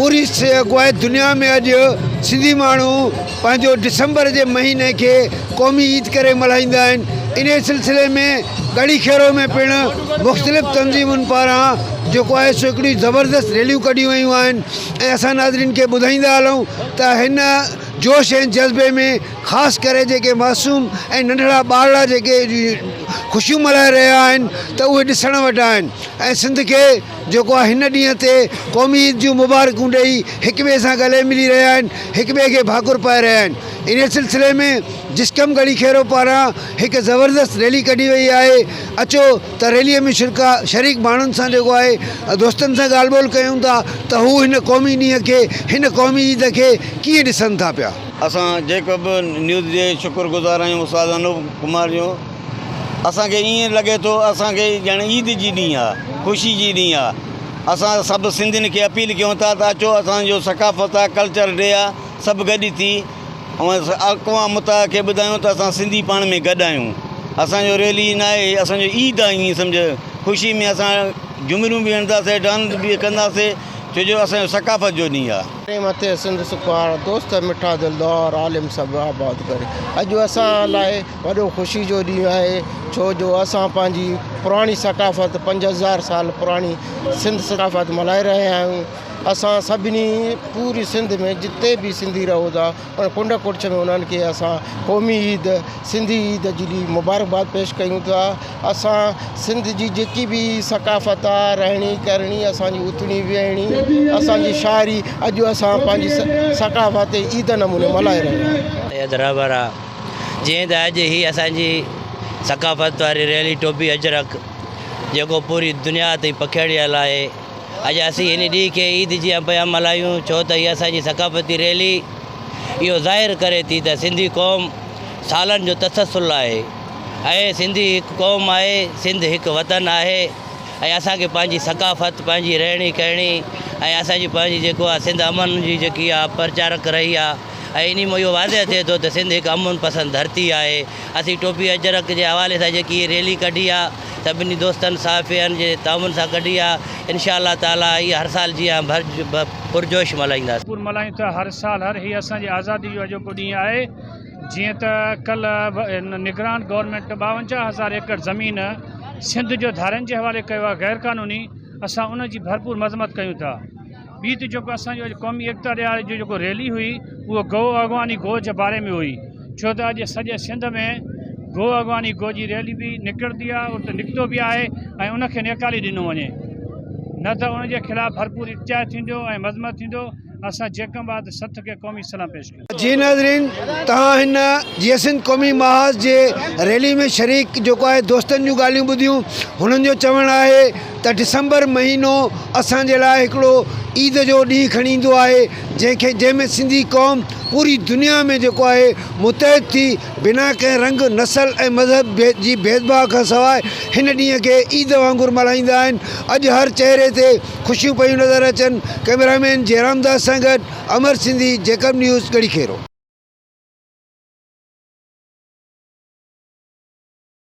पूरी दुनिया में अज सिंधी मानू पंहिंजो दिसंबर के महीने के क़ौमी ईद करे मल्हाईंदा आहिनि। इन सिलसिले में गड़ी खेरो में पिण मुख़्तलिफ़ तंज़ीमुनि पारां जेको आहे सो हिकिड़ी ज़बरदस्त रैलियूं कढियूं वयूं आहिनि ऐं असां नाज़रीन खे ॿुधाईंदा हलूं त हिन जोश ऐं जज़्बे में ख़ासि करे जेके मासूम ऐं नंढड़ा ॿारड़ा जेके ख़ुशियूं मल्हाए रहिया आहिनि त उहे ॾिसण वटा आहिनि ऐं सिंध खे जेको आहे हिन ॾींहं ते क़ौमी ईद जूं मुबारकूं ॾेई हिक ॿिए सां गले मिली रहिया आहिनि, हिक ॿिए खे भाकुर पाए रहिया आहिनि। इन सिलसिले में जिस्कम गड़ी खेरो पारां हिकु ज़बरदस्त रैली कढी वई आहे। अचो त रैलीअ में शरीक माण्हुनि सां जेको आहे दोस्तनि सां ॻाल्हि ॿोल कयूं था त हू हिन क़ौमी ॾींहं खे हिन क़ौमी ईद खे कीअं ॾिसनि था पिया। असां जेको बि न्यूज़ जे शुक्रगुज़ार आहियूं उस्ताद अनूप कुमार जो। असांखे ईअं लॻे थो असांखे ॼण ईद जी ॾींहुं आहे, ख़ुशी जी ॾींहुं आहे। असां सभु सिंधियुनि खे अपील कयूं था त अचो असांजो सकाफ़त आहे, कल्चर डे आहे, सभु गॾु थी ऐं अक़वाम मुतहिदा खे ॿुधायूं त असां सिंधी पाण में गॾु आहियूं। असांजो रैली न आहे, असांजो ईद आहे। ईअं सम्झ ख़ुशी में असां झुमरियूं बि हणंदासीं, डांस बि कंदासीं, छो जो असांजो सकाफ़त जो ॾींहुं आहे। मथे सिंध सुखार दोस्त मिठा दिलदार आलिम सभु आबाद करे। अॼु असां लाइ वॾो ख़ुशी जो ॾींहुं आहे, छो जो असां पंहिंजी पुराणी सकाफ़त 5000 साल पुराणी सिंध सकाफ़त मल्हाए रहिया आहियूं। असां सभिनी पूरी सिंध में जिते भी सिंधी रहो था उन कुंड कुर्छ में उन्हनि खे असां क़ौमी ईद सिंधी ईद जी मुबारकबाद पेश कयूं था। असां सिंध जी जेकी भी सकाफ़त आहे, रहणी करणी, असांजी उथणी वेहणी, असांजी शाइरी, अॼु असां पंहिंजी सकाफ़त ईद नमूने मल्हाए रहिया आहियूं। बराबरि आहे जीअं त अॼु ही असांजी सकाफ़त वारी रैली टोपी अजरक जेको पूरी दुनिया ताईं पखेड़ियल आहे। अॼु असीं हिन ॾींहं खे ईद जी पिया मल्हायूं, छो त हीअ असांजी सकाफ़ती रैली इहो ज़ाहिर करे थी त सिंधी क़ौम सालनि जो तसलसल आहे ऐं सिंधी हिकु क़ौम आहे, सिंध हिकु वतन आहे ऐं असांखे पंहिंजी सकाफ़त, पंहिंजी रहणी करणी ऐं असांजी पंहिंजी जेको आहे सिंध अमन जी जेकी आहे प्रचारक रही आहे ऐं इन में इहो वाज़े थिए थो त सिंध हिकु अमन पसंदि धरती आहे। असीं टोपी अजरक जे हवाले सां जेकी रैली कढी आहे सभिनी दोस्तनि साफ़ियनि जे ताउन सां कढी आहे। इंशाअल्लाह ताला इहा हर साल जीअं पुरजोश मल्हाईंदासीं। मल्हायूं था हर साल हर हीअ असांजी आज़ादी जो अॼोको ॾींहुं आहे। जीअं त कल्ह निगरान गवर्नमेंट 52,000 एकड़ ज़मीन सिंध जो धारनि जे हवाले कयो आहे गैर क़ानूनी। असां उन जी भरपूर मज़म्मत कयूं था। ॿी त जेको असांजो क़ौमी एकता ॾियारे जो जेको रैली हुई उहो गौ अॻवानी गो जे बारे में हुई, छो त अॼु सॼे सिंध में गो अॻवानी गो जी रैली बि निकिरंदी आहे, उते निकितो बि आहे ऐं उनखे नेकाली ॾिनो वञे, न त उनजे ख़िलाफ़ु भरपूर इख़्तियार थींदो ऐं मज़म्मत थींदो। असां जेकम बाद सथ के कौमी सलाम पेश कयूं। जी नाज़रीन, तव्हां हिन जीअं सिंध क़ौमी महाज़ जे रैली में शरीक जेको आहे दोस्तनि जूं ॻाल्हियूं ॿुधियूं। हुननि जो चवणु आहे त दिसंबर महीनो असांजे लाइ हिकिड़ो ईद जो ॾींहुं खणी ईंदो आहे जंहिंमें सिंधी क़ौम पूरी दुनिया में जेको आहे मुतहद थी बिना कंहिं रंग नसल ऐं मज़हब जी भेदभाव खां सवाइ हिन ॾींहं खे ईद वांगुरु मल्हाईंदा आहिनि। अॼु हर चहिरे ते ख़ुशियूं पियूं नज़र अचनि। कैमरामैन जयराम दास सां गॾु अमर सिंधी, जेकब न्यूज़, गड़ी खेरो।